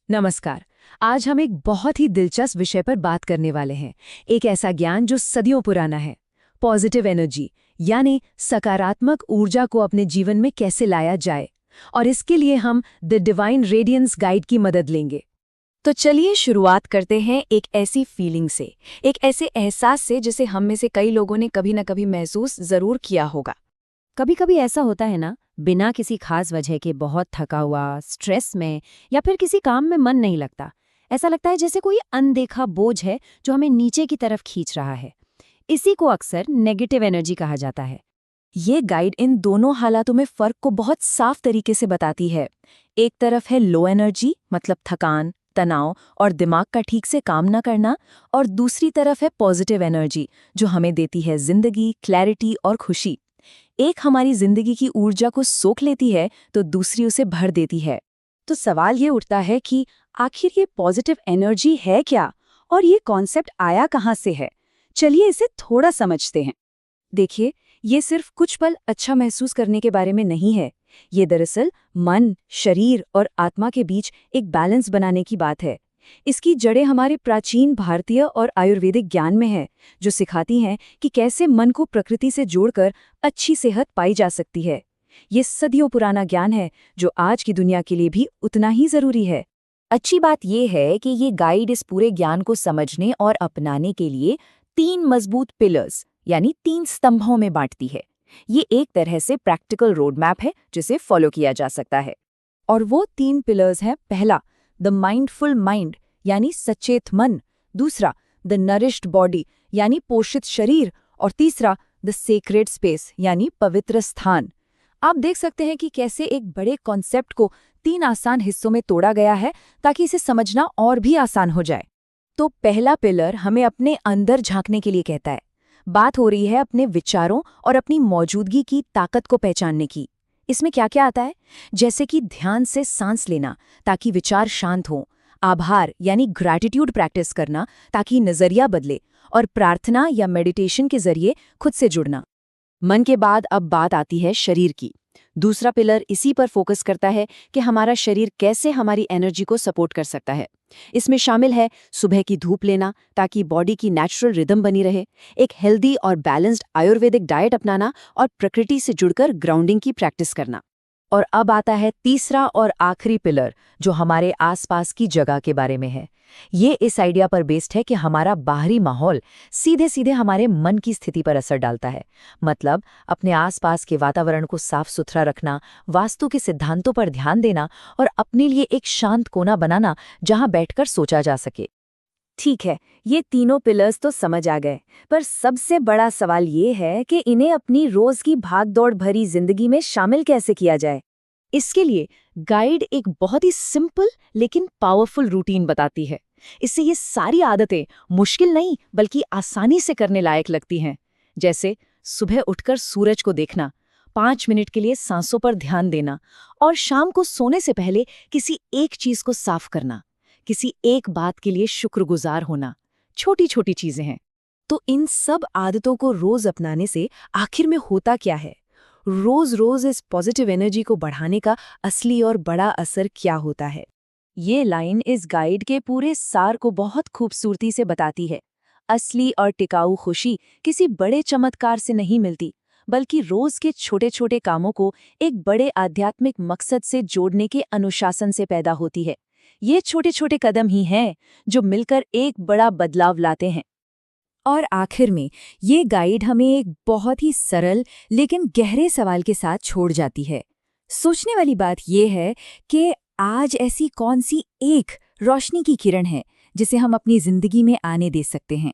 नमस्कार। आज हम एक बहुत ही दिलचस्प विषय पर बात करने वाले हैं। एक ऐसा ज्ञान जो सदियों पुराना है। पॉजिटिव एनर्जी, यानी सकारात्मक ऊर्जा को अपने जीवन में कैसे लाया जाए। और इसके लिए हम द डिवाइन रेडियंस गाइड की मदद लेंगे। तो चलिए शुरुआत करते हैं एक ऐसी फीलिंग से, एक ऐसे एहसास से जिसे हम में से कई लोगों ने कभी न कभी महसूस जरूर किया होगा। कभी कभी ऐसा होता है ना, बिना किसी खास वजह के बहुत थका हुआ, स्ट्रेस में या फिर किसी काम में मन नहीं लगता। ऐसा लगता है जैसे कोई अनदेखा बोझ है जो हमें नीचे की तरफ खींच रहा है। इसी को अक्सर नेगेटिव एनर्जी कहा जाता है। ये गाइड इन दोनों हालातों में फर्क को बहुत साफ तरीके से बताती है। एक तरफ है लो एनर्जी, मतलब थकान, तनाव और दिमाग का ठीक से काम न करना, और दूसरी तरफ है पॉजिटिव एनर्जी, जो हमें देती है जिंदगी, क्लैरिटी और खुशी। एक हमारी जिंदगी की ऊर्जा को सोख लेती है तो दूसरी उसे भर देती है। तो सवाल ये उठता है कि आखिर ये पॉजिटिव एनर्जी है क्या, और ये कॉन्सेप्ट आया कहाँ से है। चलिए इसे थोड़ा समझते हैं। देखिए, ये सिर्फ कुछ पल अच्छा महसूस करने के बारे में नहीं है। ये दरअसल मन, शरीर और आत्मा के बीच एक बैलेंस बनाने की बात है। इसकी जड़ें हमारे प्राचीन भारतीय और आयुर्वेदिक ज्ञान में है, जो सिखाती हैं कि कैसे मन को प्रकृति से जोड़कर अच्छी सेहत पाई जा सकती है। ये सदियों पुराना ज्ञान है जो आज की दुनिया के लिए भी उतना ही जरूरी है। अच्छी बात यह है कि ये गाइड इस पूरे ज्ञान को समझने और अपनाने के लिए 3 मजबूत पिलर्स, यानी 3 स्तंभों में बांटती है। ये एक तरह से प्रैक्टिकल रोड मैप है जिसे फॉलो किया जा सकता है। और वो 3 पिलर्स हैं। पहला, द माइंडफुल माइंड, यानी सचेत मन। दूसरा, द नरिश्ड बॉडी, यानी पोषित शरीर। और तीसरा, द सेक्रेड स्पेस, यानी पवित्र स्थान। आप देख सकते हैं कि कैसे एक बड़े कॉन्सेप्ट को 3 आसान हिस्सों में तोड़ा गया है ताकि इसे समझना और भी आसान हो जाए। तो पहला पिलर हमें अपने अंदर झांकने के लिए कहता है। बात हो रही है अपने विचारों और अपनी मौजूदगी की ताकत को पहचानने की। इसमें क्या क्या आता है? जैसे कि ध्यान से सांस लेना ताकि विचार शांत हों, आभार यानी ग्रैटिट्यूड प्रैक्टिस करना ताकि नजरिया बदले, और प्रार्थना या मेडिटेशन के जरिए खुद से जुड़ना। मन के बाद अब बात आती है शरीर की। दूसरा पिलर इसी पर फोकस करता है कि हमारा शरीर कैसे हमारी एनर्जी को सपोर्ट कर सकता है। इसमें शामिल है सुबह की धूप लेना ताकि बॉडी की नेचुरल रिदम बनी रहे, एक हेल्दी और बैलेंस्ड आयुर्वेदिक डाइट अपनाना, और प्रकृति से जुड़कर ग्राउंडिंग की प्रैक्टिस करना। और अब आता है तीसरा और आखिरी पिलर, जो हमारे आसपास की जगह के बारे में है। ये इस आइडिया पर बेस्ड है कि हमारा बाहरी माहौल सीधे सीधे हमारे मन की स्थिति पर असर डालता है। मतलब अपने आसपास के वातावरण को साफ सुथरा रखना, वास्तु के सिद्धांतों पर ध्यान देना और अपने लिए एक शांत कोना बनाना जहां बैठकर सोचा जा सके। ठीक है, ये तीनों पिलर्स तो समझ आ गए, पर सबसे बड़ा सवाल ये है कि इन्हें अपनी रोज की भागदौड़ भरी जिंदगी में शामिल कैसे किया जाए। इसके लिए गाइड एक बहुत ही सिंपल लेकिन पावरफुल रूटीन बताती है। इससे ये सारी आदतें मुश्किल नहीं बल्कि आसानी से करने लायक लगती हैं। जैसे सुबह उठकर सूरज को देखना, 5 मिनट के लिए सांसों पर ध्यान देना, और शाम को सोने से पहले किसी एक चीज को साफ करना, किसी एक बात के लिए शुक्रगुजार होना। छोटी छोटी चीजें हैं। तो इन सब आदतों को रोज अपनाने से आखिर में होता क्या है? रोज रोज इस पॉजिटिव एनर्जी को बढ़ाने का असली और बड़ा असर क्या होता है? ये लाइन इस गाइड के पूरे सार को बहुत खूबसूरती से बताती है। असली और टिकाऊ खुशी किसी बड़े चमत्कार से नहीं मिलती, बल्कि रोज के छोटे छोटे कामों को एक बड़े आध्यात्मिक मकसद से जोड़ने के अनुशासन से पैदा होती है। ये छोटे छोटे कदम ही हैं जो मिलकर एक बड़ा बदलाव लाते हैं। और आखिर में ये गाइड हमें एक बहुत ही सरल लेकिन गहरे सवाल के साथ छोड़ जाती है। सोचने वाली बात यह है कि आज ऐसी कौन सी एक रोशनी की किरण है जिसे हम अपनी जिंदगी में आने दे सकते हैं।